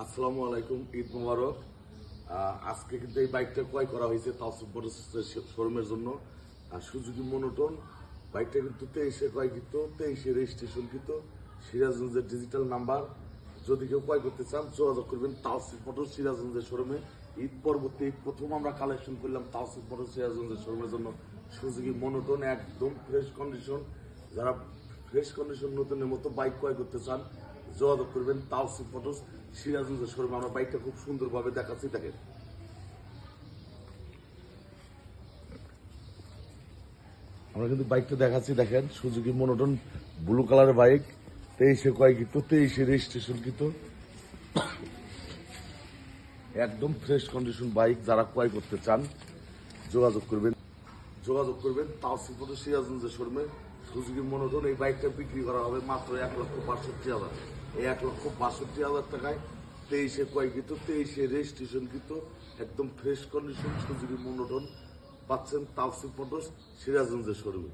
আসসালামু আলাইকুম, ঈদ মোবারক। আজকে কিন্তু এই বাইকটা ক্রয় করা হয়েছে তাওসিফ মোটরসের শোরুমের জন্য। সুজুকি মনোটন বাইকটা কিন্তু 23-এ ক্রয়কৃত, 23-এ রেজিস্ট্রেশনকৃত, সিরাজগঞ্জের ডিজিটাল নাম্বার। যদি কেউ ক্রয় করতে চান যোগাযোগ করবেন তাওসিফ মোটর সিরাজগঞ্জের শোরুমে। ঈদ পরবর্তী প্রথম আমরা কালেকশন করলাম তাওসিফ মোটর সিরাজগঞ্জের শোরুমের জন্য সুজুকি মনোটন, একদম ফ্রেশ কন্ডিশন। যারা ফ্রেশ কন্ডিশন নতুনের মতো বাইক ক্রয় করতে চান যোগাযোগ করবেন তাওসিফ মোটরস সিরাজগঞ্জের শোরুমে। আমরা বাইকটা খুব সুন্দরভাবে দেখাচ্ছি, দেখেন। আমরা কিন্তু বাইকটা দেখাচ্ছি, দেখেন। সুজুকি মনোটন ব্লু কালারের বাইক, 23-এ ক্রয়কৃত, 23-এ রেজিস্ট্রেশনকৃত, একদম ফ্রেশ কন্ডিশন বাইক। যারা ক্রয় করতে চান যোগাযোগ করবেন তাওসিফ মোটর সিরাজগঞ্জের শোরুমে। সুজুকি মনোটন এই বাইকটা বিক্রি করা হবে মাত্র 1,62,000। এই 1,62,000 টাকায় 23-এ ক্রয়কৃত, 23-এ রেজিস্ট্রেশনকৃত, একদম ফ্রেশ কন্ডিশন সুজুকি মনোটন পাচ্ছেন তাওসিফ মোটর সিরাজগঞ্জের শোরুমে।